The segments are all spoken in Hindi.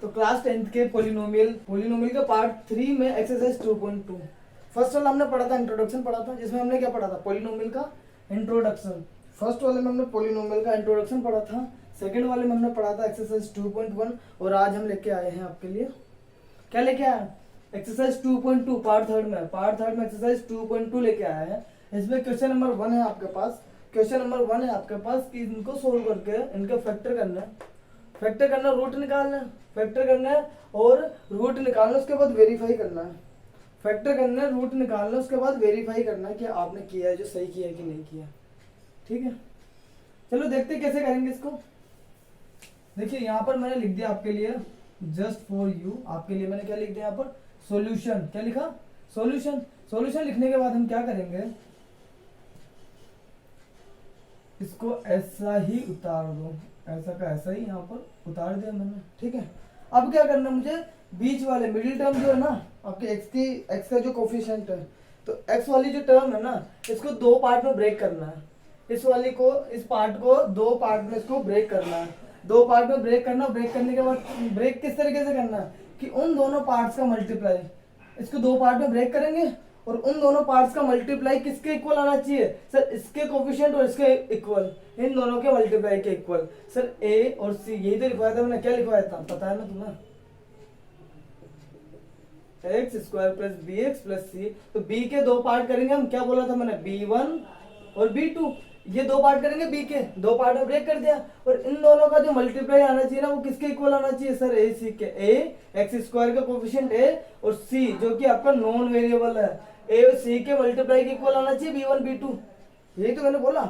तो क्लास 10th के पोलिनोमियल का पार्ट 3 में एक्सरसाइज 2.2 फर्स्ट वाला हमने पढ़ा था, इंट्रोडक्शन पढ़ा था, जिसमें हमने क्या पढ़ा था, पोलिनोमियल का इंट्रोडक्शन। फर्स्ट वाले में हमने पोलिनोमियल का इंट्रोडक्शन पढ़ा था, सेकंड वाले में हमने पढ़ा था एक्सरसाइज 2.1 और आज हम लेके आए हैं आपके लिए, क्या लेके आए, एक्सरसाइज 2.2 पार्ट थर्ड में एक्सरसाइज 2.2 लेके आया है। इसमें क्वेश्चन नंबर 1 है आपके पास, कि इनको सोल्व करके इनका फैक्टर करना, रूट निकालना, फैक्टर करना है और रूट निकालना, उसके बाद वेरीफाई करना है। फैक्टर करना है, रूट निकालना, उसके बाद वेरीफाई करना है कि आपने किया है जो सही किया है कि नहीं किया। ठीक है, चलो देखते हैं कैसे करेंगे इसको। देखिए यहाँ पर मैंने लिख दिया आपके लिए जस्ट फॉर यू, आपके लिए मैंने क्या लिख दिया यहाँ पर, सॉल्यूशन। क्या लिखा, सॉल्यूशन लिखने के बाद हम क्या करेंगे, इसको ऐसा ही उतार दो, ऐसा का ऐसा ही यहाँ पर उतार दिया मैंने। ठीक है, अब क्या करना है मुझे, बीच वाले मिडिल टर्म जो है ना आपके एक्स का जो कोफिशिएंट है, तो एक्स वाली जो टर्म है ना, इसको दो पार्ट में ब्रेक करना है। इस पार्ट को दो पार्ट में इसको ब्रेक करना है, दो पार्ट में ब्रेक करना। ब्रेक करने के बाद ब्रेक किस तरीके से करना है कि उन दोनों पार्ट्स का मल्टीप्लाई, इसको दो पार्ट में ब्रेक करेंगे और उन दोनों पार्ट्स का मल्टीप्लाई किसके इक्वल आना चाहिए सर, इसके कोफिशिएंट और इसके इक्वल, इन दोनों के मल्टीप्लाई के इक्वल। सर ए और सी, यही तो लिखवाया था मैंने, क्या लिखवाया था पता है ना तुम्हें, x square plus b x plus c. तो बी के दो पार्ट करेंगे हम, क्या बोला था मैंने, b1 और b2, ये दो पार्ट करेंगे बी के, दो पार्ट में ब्रेक कर दिया और इन दोनों का जो मल्टीप्लाई आना चाहिए ना वो किसके इक्वल आना चाहिए सर, ए सी के। ए एक्स स्क्वायर का कोफिशिएंट ए और सी जो कि आपका नॉन वेरिएबल है, ए और सी के मल्टीप्लाई के इक्वल आना चाहिए b1 b2। यही तो मैंने बोला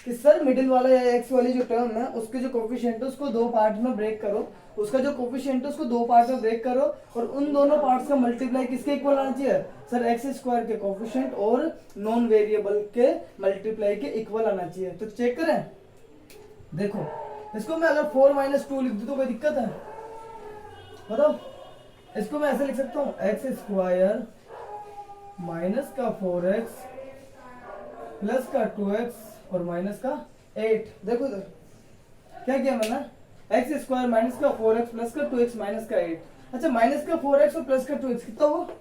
कि सर मिडिल वाला या एक्स वाली जो टर्म है उसके जो कोफिशिएंट है उसको दो पार्ट में ब्रेक करो, उसका जो कोफिशिएंट है उसको दो पार्ट में ब्रेक करो और उन दोनों पार्ट्स का मल्टीप्लाई किसके इक्वल आना चाहिए सर, एक्स स्क्वायर के कोफिशिएंट और नॉन वेरिएबल के मल्टीप्लाई के इक्वल आना चाहिए। तो चेक करें, देखो इसको मैं अगर 4 - 2 लिख दूं तो कोई दिक्कत है, बताओ। इसको मैं ऐसे लिख सकता हूँ, एक्स स्क्वायर माइनस का 4x प्लस का 2x और माइनस का 8। देखो क्या किया मैंने, एक्स स्क्वायर माइनस का 4x प्लस का 2x माइनस का 8। अच्छा, माइनस का 4x और प्लस का 2x कितना होगा,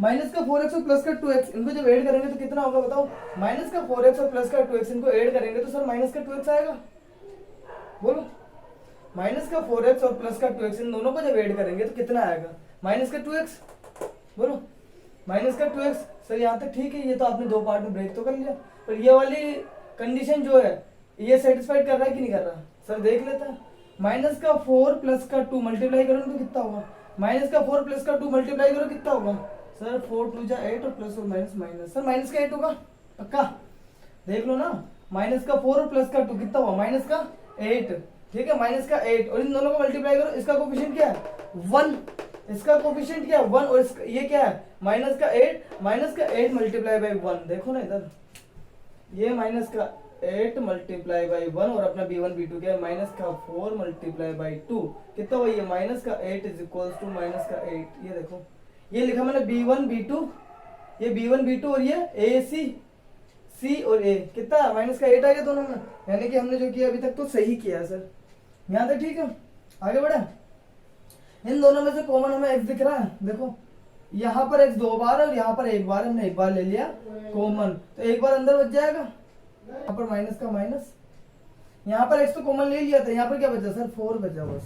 माइनस का 4x और प्लस का 2x, इनको जब ऐड करेंगे तो कितना होगा बताओ, माइनस का 4x और प्लस का 2x इनको ऐड करेंगे तो सर माइनस का 2x आएगा। बोलो, माइनस का 4x और प्लस का 2x इन दोनों को जब ऐड करेंगे तो कितना आएगा, माइनस का 2x। बोलो, माइनस का 2x। सर यहाँ तक ठीक है, ये तो आपने दो पार्ट में ब्रेक तो कर लिया, पर ये वाली कंडीशन जो है ये सेटिस्फाइड कर रहा है कि नहीं कर रहा, सर देख लेते हैं। माइनस का 4 प्लस का 2 मल्टीप्लाई करो तो कितना होगा, माइनस का 4 प्लस का 2 मल्टीप्लाई करो कितना होगा सर, 4 2 जा 8 और प्लस और माइनस माइनस, सर माइनस का 8 होगा पक्का, देख लो ना। माइनस का 4 और प्लस का 2 कितना हुआ, माइनस का 8। ठीक है, माइनस का 8 और इन दोनों को मल्टीप्लाई करो, इसका कोफिशिएंट क्या है 1, इसका कोफिशिएंट क्या है 1 और इसका ये क्या है माइनस का 8 मल्टीप्लाई बाई 1। देखो ना इधर, ये माइनस का 8 मल्टीप्लाई बाई 1 और अपना b1 b2 क्या है, माइनस का 4 मल्टीप्लाई बाई 2 कितना हुआ, ये माइनस का 8 इज इक्वल्स टू माइनस का 8। ये देखो, ये लिखा मैंने b1 b2, ये b1 b2 और ये a c और a कितना माइनस का 8 आ गया दोनों में, यानी कि हमने जो किया अभी तक तो सही किया है सर, यहाँ तक ठीक है। आगे बढ़े, इन दोनों में से कॉमन हमें x दिख रहा है, देखो यहाँ पर x दो बार और यहाँ पर एक बार, हमने एक बार ले लिया कॉमन, तो एक बार अंदर बच जाएगा, यहाँ पर माइनस का माइनस, यहाँ पर x तो कॉमन ले लिया था, यहाँ पर क्या बचा सर 4 बचा बस,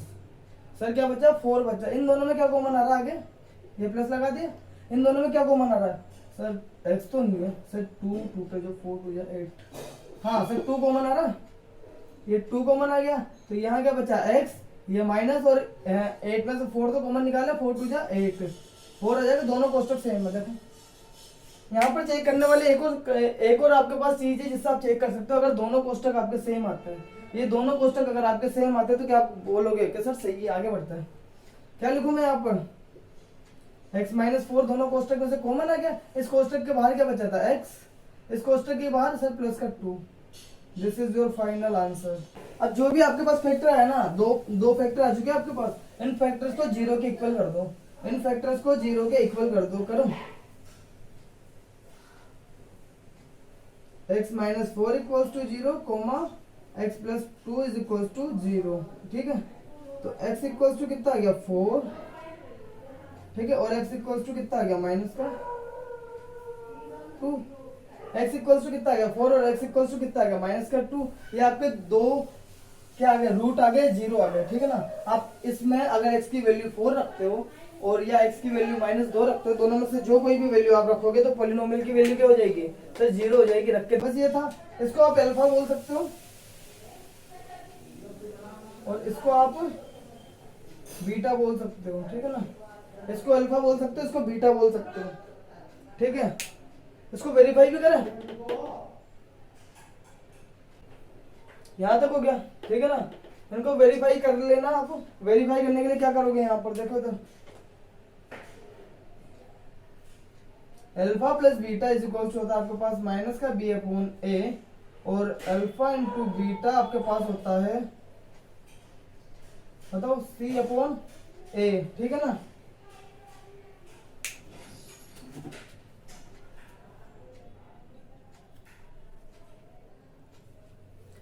सर क्या बचा 4 बचा। इन दोनों में क्या कॉमन आ रहा है, आगे ये प्लस लगा दिया, इन दोनों में क्या कॉमन आ रहा है सर, x तो नहीं है सर, 2 2 पे जो 4 2 जा 8, हाँ सर 2 कॉमन आ रहा है, ये 2 कॉमन आ गया, तो यहाँ क्या बचा x, ये माइनस और 8 में से 4 तो कॉमन निकाला, 4 2 जा 8, 4 आ जाएगा, दोनों कोष्टक सेम है। देखो यहाँ पर चेक करने वाले एक और आपके पास चीज है जिससे आप चेक कर सकते हो, अगर दोनों कोष्टक आपके सेम आते हैं, ये दोनों कोष्टक अगर आपके सेम आते हैं तो क्या आप बोलोगे कि सर सही है, आगे बढ़ता है। क्या लिखूं मैं यहाँ पर, x - 4 दोनों कोष्टक में से कॉमन आ गया, इस कोष्टक के बाहर क्या बचा था x, इस कोष्टक के बाहर सर प्लस का 2। This is your final answer. अब जो भी आपके पास फैक्टर है ना, दो फैक्टर आ चुके हैं आपके पास, इन फैक्टर्स को 0 के इक्वल कर दो, इन फैक्टर्स को 0 के इक्वल कर दो। करो, x - 4 equals to 0 comma x + 2 is equals to 0। ठीक है, तो x इक्वल्स टू कितना आ गया 4, ठीक है, और x इक्वल्स टू कितना आ गया -2। x इक्वल्स टू कितना आ गया 4 और x इक्वल्स टू कितना आ गया -2। ये आपके दो क्या आ गया, रूट आ गए, 0 आ गया, ठीक है ना। आप इसमें अगर x की वैल्यू 4 रखते हो और या x की वैल्यू -2 रखते हो, दोनों में से जो कोई भी वैल्यू आप रखोगे तो पॉलिनोमियल की वैल्यू क्या हो जाएगी, तो 0 हो जाएगी रख के। बस ये था। इसको आप अल्फा बोल सकते हो और इसको आप बीटा बोल सकते हो, ठीक है ना। इसको अल्फा बोल सकते हो, इसको बीटा बोल सकते हो, ठीक है। इसको वेरीफाई भी करें, यहां तक हो गया, ठीक है ना। इनको वेरीफाई कर लेना। आप वेरीफाई करने के लिए क्या करोगे, यहाँ पर देखो तो alpha plus beta is equal to होता है आपके पास माइनस का बी अपॉन ए, और अल्फा इंटू बीटा आपके पास होता है, बताओ, सी अपॉन ए, ठीक है ना।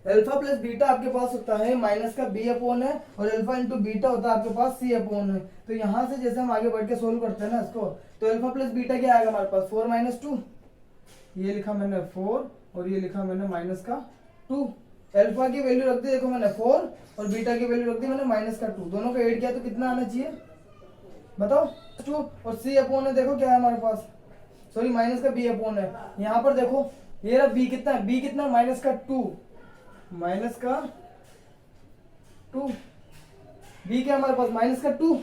अल्फा प्लस बीटा आपके पास होता है माइनस का बी अपॉन है, और अल्फा इंटू बीटा होता है आपके पास सी अपॉन है। तो यहां से जैसे हम आगे बढ़ के सोल्व करते हैं ना इसको, तो अल्फा प्लस बीटा क्या आएगा हमारे पास 4 - 2, ये लिखा मैंने 4 और ये लिखा मैंने -2। अल्फा की वैल्यू रख दी देखो मैंने 4 और बीटा की वैल्यू रख दी मैंने -2। दोनों का ऐड किया तो कितना आना चाहिए बताओ, 2। और सी अपॉन है, देखो क्या है हमारे पास, सॉरी माइनस का बी अपॉन है। यहाँ पर देखो ये रहा बी कितना है, बी कितना -2, -2, बी क्या हमारे पास -2।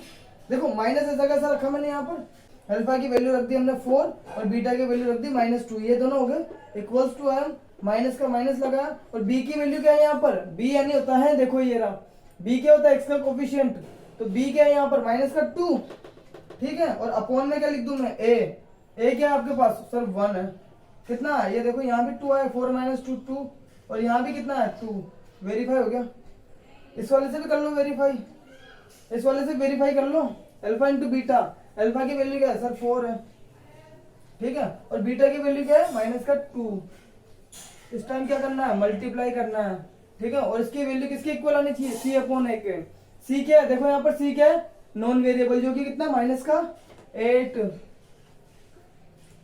देखो माइनस ऐसा कैसा रखा मैंने यहाँ पर, अल्फा की वैल्यू रख दी हमने 4 और बीटा की वैल्यू रख दी -2, ये दोनों हो गए इक्वल्स टू है, माइनस का माइनस लगा। और बी की वैल्यू क्या है यहाँ पर, बी यानी होता है, देखो ये रहा बी क्या होता है, एक्स का कोफिशिएंट, तो बी क्या है यहाँ पर -2, ठीक है। और अपॉन में क्या लिख दूं मैं, ए क्या है आपके पास सर 1 है, कितना है ये देखो, यहाँ भी 2 है, 4 - 2 2, और यहाँ भी कितना है 2, वेरीफाई हो गया। इस वाले से भी कर लो वेरीफाई, इस वाले से वेरीफाई कर लो। अल्फा इंटू बीटा, अल्फा की वैल्यू क्या है सर 4 है, ठीक है, और बीटा की वैल्यू क्या है -2। इस टाइम क्या करना है, मल्टीप्लाई करना है, ठीक है। और इसकी वैल्यू किसके इक्वल आनी चाहिए, सी अपॉन ए के। सी क्या है, देखो यहाँ पर सी क्या है, नॉन वेरिएबल, जो कि कितना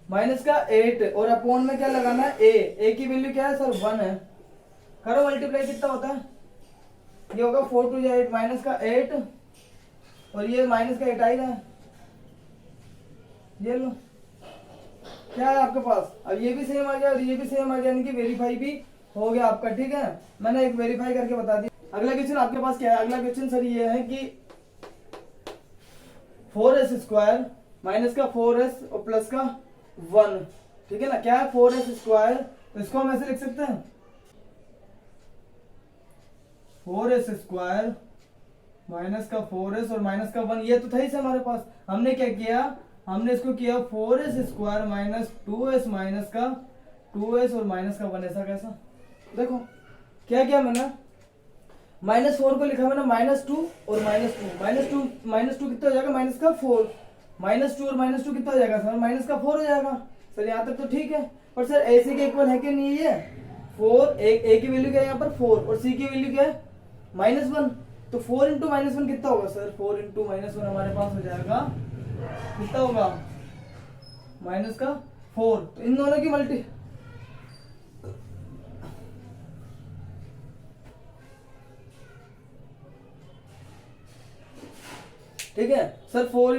-8 और अपॉन में क्या लगाना है, ए की वैल्यू क्या है सर 1 है। करो मल्टीप्लाई, कितना होता है, ये होगा 4 2 8 -8 और ये -8 आएगा, ये लो क्या है आपके पास। अब ये भी सेम आ गया और ये भी सेम आ गया, यानी कि वेरीफाई भी हो गया आपका, ठीक है। मैंने एक वेरीफाई करके बता दिया। अगला क्वेश्चन आपके पास क्या है, अगला क्वेश्चन सर ये है कि 4s² माइनस का 4s और प्लस का 1, ठीक है ना। क्या है 4s², तो इसको हम ऐसे लिख सकते हैं 4s² माइनस का 4s और माइनस का 1, ये तो था ही से हमारे पास। हमने क्या किया, हमने इसको किया 4s² माइनस 2s माइनस का 2s और माइनस का 1, ऐसा कैसा, देखो क्या किया मैंने, -4 को लिखा मैंने -2 और -2 कितना हो जाएगा, माइनस का 4, -2 और -2 कितना हो जाएगा सर, माइनस का 4 हो जाएगा सर। यहाँ तक तो ठीक है, पर सर ऐसे के इक्वल है कि नहीं, ये 4 ए की वैल्यू क्या है यहाँ पर 4 और सी की वैल्यू क्या है -1, तो 4 × -1 कितना होगा सर, 4 × -1 हमारे पास हो जाएगा, कितना होगा -4। तो इन दोनों की मल्टी, ठीक है सर, 4 ×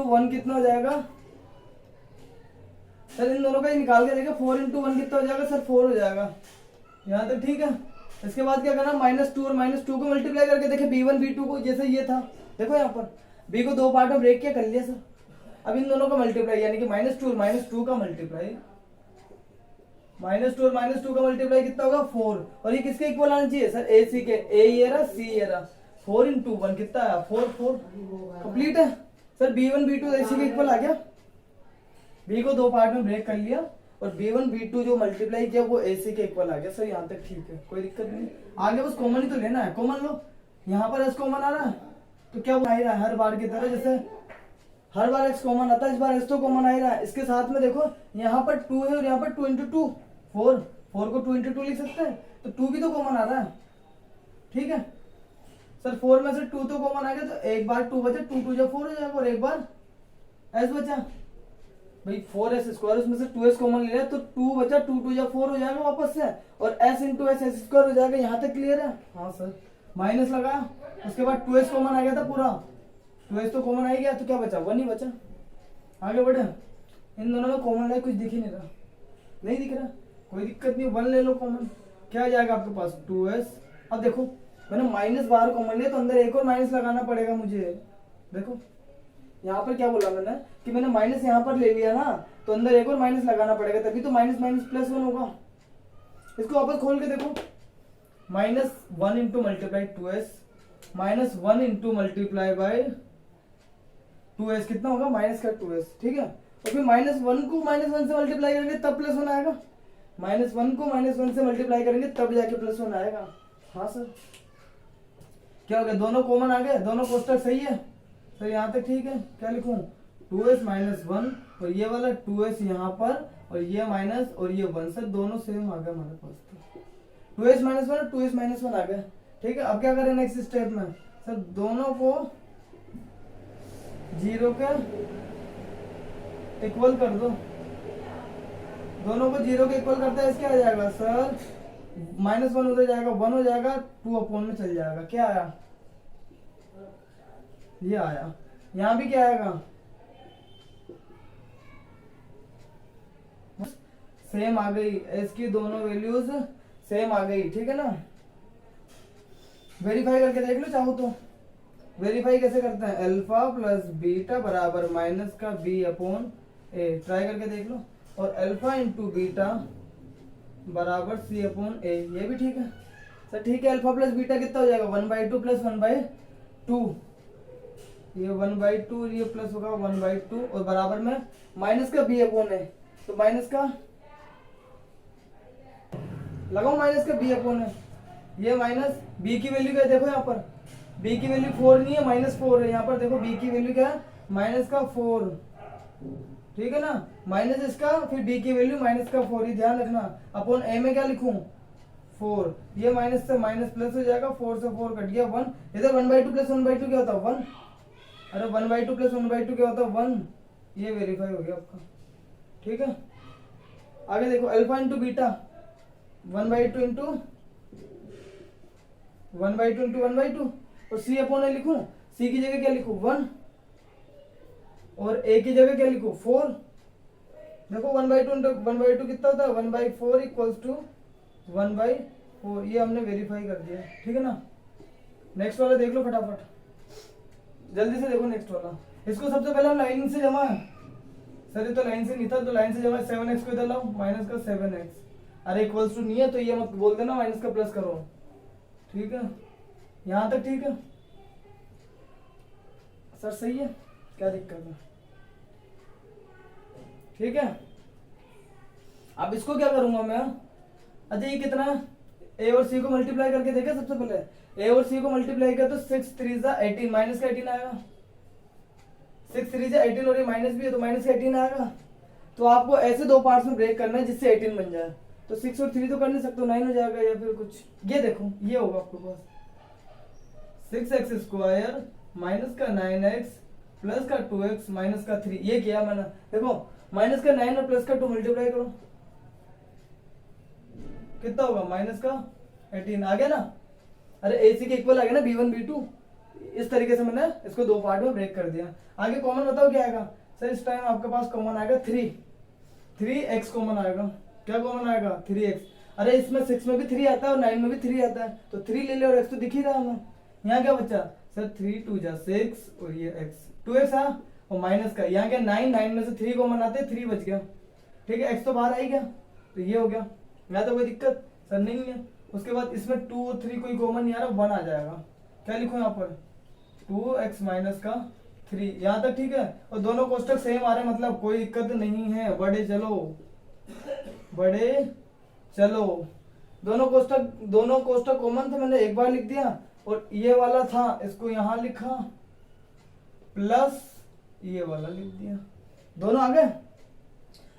1 कितना हो जाएगा सर, इन दोनों का ही निकाल के देखिए, 4 × 1 कितना हो जाएगा सर, 4 हो जाएगा, यहाँ तक ठीक है। इसके बाद क्या करना, -2 और -2 को मल्टीप्लाई करके देखे b1 b2 को, जैसे ये था, देखो यहाँ पर b को 2 पार्ट में ब्रेक किया, कर लिया सर। अब इन दोनों का मल्टीप्लाई, यानी कि -2 और -2 का मल्टीप्लाई, -2 और -2 का मल्टीप्लाई कितना होगा 4, और ये किसके इक्वल आना चाहिए सर, ए सी के, ए ये रहा सी ये रहा, 4 × 1 कितना है 4 4, कंप्लीट है सर। b1 b2 ए सी के इक्वल आ गया, b को 2 पार्ट में ब्रेक कर लिया और b1 b2 जो मल्टीप्लाई किया वो ac के इक्वल आ गया सर। यहाँ तक ठीक है, कोई दिक्कत नहीं। आगे बस कॉमन ही तो लेना है, कॉमन लो। यहाँ पर s कॉमन आ रहा है तो क्या आ रहा है, हर बार की तरह जैसे हर बार x कॉमन आता है, इस बार s तो कॉमन आ ही रहा है। इसके साथ में देखो यहाँ पर 2 है और यहाँ पर 2 × 2 4 को 2 × 2 लिख सकते हैं, तो 2 भी तो कॉमन आ रहा है, ठीक है सर 4 में से 2 तो कॉमन आ गया, तो एक बार 2 बचा, 2 2 जा 4 हो जाएगा, और एक बार एस बचा भाई 4s स्क्वायर, उसमें से 2s कॉमन ले लिया तो 2 बचा, 2 2 जा 4 हो जाएगा वापस से, और s into S S square हो जाएगा। यहाँ तक क्लियर है? हाँ सर। माइनस लगा, उसके बाद 2s कॉमन आ गया था पूरा, 2s तो कॉमन आ ही गया, तो क्या बचा? 1 ही बचा। आगे बढ़े, इन दोनों में कॉमन लाइक कुछ दिख ही नहीं रहा, नहीं दिख रहा, कोई दिक्कत नहीं, 1 ले लो कॉमन, क्या आ जाएगा आपके पास? 2s। अब देखो मैंने माइनस बाहर कॉमन लिया, तो अंदर एक और माइनस लगाना पड़ेगा मुझे। देखो यहाँ पर क्या बोला मैंने कि मैंने माइनस यहाँ पर ले लिया ना, तो अंदर एक और माइनस लगाना पड़ेगा, तभी तो माइनस माइनस प्लस 1 होगा। इसको वापस खोल के देखो, -1 into multiply 2s, -1 into multiply by 2s, कितना होगा? माइनस का 2s, ठीक है। और फिर -1 को -1 से मल्टीप्लाई करेंगे तब +1 आएगा, -1 को -1 से मल्टीप्लाई करेंगे तब जाके +1 आएगा। हाँ सर। क्या हो गया? दोनों कॉमन आ गए, दोनों कोष्टक सही है सर, यहाँ तक ठीक है। क्या लिखूं? 2s - 1 और ये वाला 2s यहाँ पर, और ये माइनस और ये 1, सर दोनों सेम आ गए हमारे पास, तो 2s - 1 और 2s - 1 आ गए, ठीक है। अब क्या करें नेक्स्ट स्टेप में? सर दोनों को 0 के इक्वल कर दो, दोनों को 0 के इक्वल करते हैं, क्या आ जाएगा सर? -1 उधर जाएगा, 1 हो जाएगा, 2 अपॉन में चल जाएगा। क्या आया? ये आया। यहाँ भी क्या आएगा? सेम आ गई, एस की दोनों वैल्यूज सेम आ गई, ठीक है ना। वेरीफाई करके देख लो चाहो तो। वेरीफाई कैसे करते हैं? अल्फा प्लस बीटा बराबर माइनस का बी अपॉन ए, ट्राई करके देख लो। और अल्फा इंटू बीटा बराबर सी अपॉन ए, ये भी ठीक है सर, ठीक है। अल्फा प्लस बीटा कितना हो जाएगा? 1/2 प्लस 1/2, ये 1/2, ये प्लस होगा 1/2, और बराबर में माइनस का बी अपॉन है, तो माइनस का लगाओ, माइनस का बी अपॉन है, ये माइनस बी की वैल्यू क्या है? देखो यहाँ पर बी की वैल्यू 4 नहीं है, -4 है। यहाँ पर देखो बी की वैल्यू क्या है? माइनस का 4, ठीक है ना। माइनस इसका, फिर बी की वैल्यू माइनस का 4, ही ध्यान रखना। अपॉन ए में क्या लिखूं? 4, ये माइनस से माइनस प्लस हो जाएगा, 4 से 4 कट गया 1, इधर 1/2 प्लस 1/2 क्या होता है? 1। अरे 1/2 प्लस 1/2 क्या होता है? 1। ये वेरीफाई हो गया आपका, ठीक है। आगे देखो, alpha into beta 1/2 into 1/2 into 1/2, और सी अपॉन ए लिखूं, सी की जगह क्या लिखूं? 1, और ए की जगह क्या लिखूं? 4। देखो 1/2 इंटू 1/2 कितना होता है? 1/4 इक्वल्स टू 1/4, ये हमने वेरीफाई कर दिया, ठीक है ना। नेक्स्ट वाला देख लो फटाफट, जल्दी से देखो नेक्स्ट वाला। इसको सबसे पहले हम लाइन से जमा, सर ये तो लाइन से नहीं था, तो लाइन से जमा 7x को इधर लाओ, माइनस का 7x, अरे इक्वल्स टू नहीं है तो ये मत बोल देना माइनस का प्लस करो, ठीक है। यहाँ तक ठीक है सर, सही है, क्या दिक्कत है? ठीक है। अब इसको क्या करूंगा मैं? अच्छा ये कितना है? ए और सी को मल्टीप्लाई करके देखा सबसे पहले, ए और सी को मल्टीप्लाई किया तो 6 3 जा 18, माइनस का 18 आएगा, 6 3 जा 18, और ये माइनस भी है तो माइनस का 18 आएगा। तो आपको ऐसे दो पार्ट्स में ब्रेक करना है जिससे 18 बन जाए, तो 6 और 3 तो कर नहीं सकते, 9 हो जाएगा, या फिर कुछ ये देखो, ये होगा आपके पास 6x स्क्वायर माइनस का 9x प्लस का 2x माइनस का 3, ये किया मैंने। देखो माइनस का 9 और प्लस का 2 मल्टीप्लाई करो, कितना होगा? माइनस का 18 आ गया ना। अरे ए सी के इक्वल आ गया ना, b1 b2। इस तरीके से मैंने इसको दो पार्ट में ब्रेक कर दिया। आगे कॉमन बताओ क्या आएगा? सर इस टाइम आपके पास कॉमन आएगा 3x कॉमन आएगा। क्या कॉमन आएगा? 3x। अरे इसमें 6 में भी 3 आता है और 9 में भी 3 आता है, तो 3 ले ले, और x तो दिख ही रहा हमें। यहाँ क्या बचा सर? 3 2 जा 6, और ये x 2x आ, और माइनस का यहाँ क्या 9 में से 3 कॉमन आते हैं, 3 बच गया, ठीक है। x तो बाहर आई गया, तो ये हो गया। यहाँ तो कोई दिक्कत सर नहीं है। उसके बाद इसमें 2 और 3 कोई कॉमन नहीं आ रहा, 1 आ जाएगा। क्या लिखूं यहाँ पर? 2x माइनस का 3, यहाँ तक ठीक है। और दोनों कोष्टक सेम आ रहे, मतलब कोई दिक्कत नहीं है। बड़े चलो, दोनों कोष्टक कॉमन थे, मैंने एक बार लिख दिया, और ये वाला था इसको यहाँ लिखा, प्लस ये वाला लिख दिया। दोनों आ गए?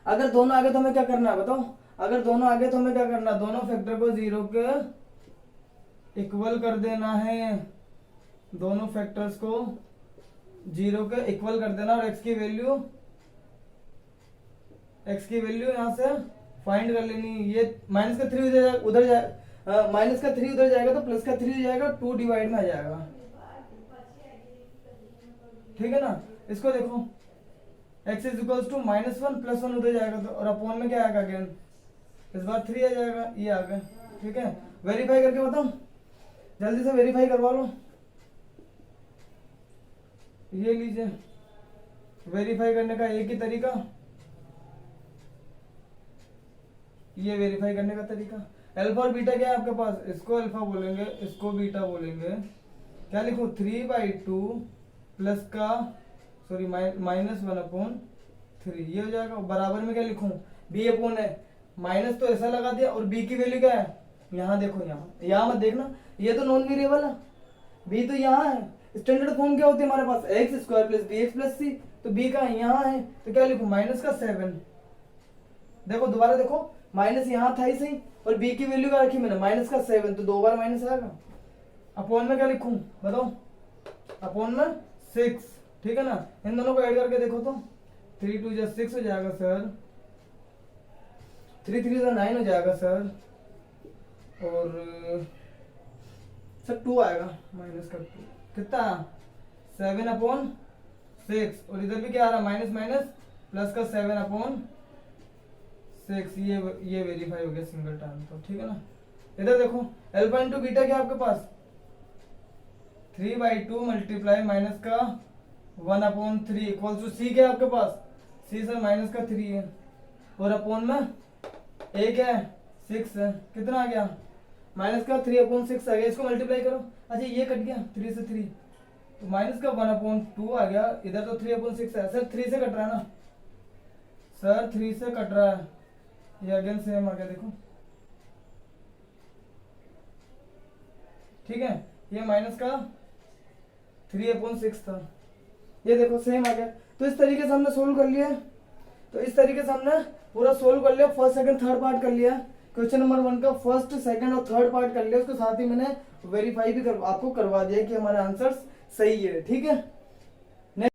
अगर दोनों आ गए तो हमें क्या करना है बताओ? अगर दोनों आ गए तो हमें क्या करना है? दोनों फैक्टर को 0 के इक्वल कर देना है, दोनों फैक्टर्स को 0 के इक्वल कर देना और x की वैल्यू यहाँ से फाइंड कर लेनी। ये माइनस का 3 उधर जाएगा, माइनस का 3 उधर जाएगा तो प्लस का 3 हो जाएगा, 2 डिवाइड में आ जाएगा। ठीक है ना। इसको देखो x इज इक्वल टू -1 + 1 उधर जाएगा तो, और अपॉन में क्या आएगा अगेन, इस बार 3 आ जाएगा, ये आ गया। ठीक है, वेरीफाई करके बताओ, जल्दी से वेरीफाई करवा लो। ये लीजिए, वेरीफाई करने का एक ही तरीका, ये वेरीफाई करने का तरीका। अल्फा और बीटा क्या है आपके पास, इसको अल्फा बोलेंगे, इसको बीटा बोलेंगे। क्या लिखूं, 3/2 प्लस का सॉरी -1/3, ये हो जाएगा। बराबर में क्या लिखूं, b अपॉन है, माइनस तो ऐसा लगा दिया, और b की वैल्यू क्या है, यहाँ देखो, यहाँ मत देखना, ये तो नॉन वेरिएबल है, b तो यहाँ है। स्टैंडर्ड फॉर्म क्या होती है हमारे पास, x² + bx + c, तो b का यहाँ है, तो क्या लिखूं, -7। देखो दोबारा देखो, माइनस यहाँ था ही सही, और b की वैल्यू क्या रखी मैंने, -7, तो 2 बार माइनस आएगा। अपॉन में क्या लिखूं बताओ, अपॉन में 6। ठीक है ना, इन दोनों को ऐड करके देखो तो 3 2 जा 6 हो जाएगा सर, 3 3 जा 9 हो जाएगा सर, और सर 2 आएगा, माइनस का 2 कितना, 7/6, और इधर भी क्या आ रहा है, माइनस माइनस प्लस का 7/6, ये वेरीफाई हो गया सिंगल टाइम तो। ठीक है ना, इधर देखो अल्फा इंटू बीटा क्या आपके पास, 3/2 मल्टीप्लाई माइनस का 1/3 इक्वल टू सी क्या है आपके पास, सी सर माइनस का 3 है, और अपॉन में एक है 6 है, कितना आ गया, माइनस का 3/6 आ गया। इसको मल्टीप्लाई करो, अच्छा ये कट गया 3 से 3, तो माइनस का 1/2 आ गया, इधर तो 3/6 है सर, 3 से कट रहा है ना सर, 3 से कट रहा है, ये अगेन सेम आ गया देखो। ठीक है, ये माइनस का 3/6 था, ये देखो सेम आ गया। तो इस तरीके से हमने सोल्व कर लिया, तो इस तरीके से हमने पूरा सोल्व कर लिया, फर्स्ट सेकंड थर्ड पार्ट कर लिया, क्वेश्चन नंबर 1 का फर्स्ट सेकंड और थर्ड पार्ट कर लिया, उसके साथ ही मैंने वेरीफाई भी आपको करवा दिया कि हमारे आंसर्स सही है। ठीक है।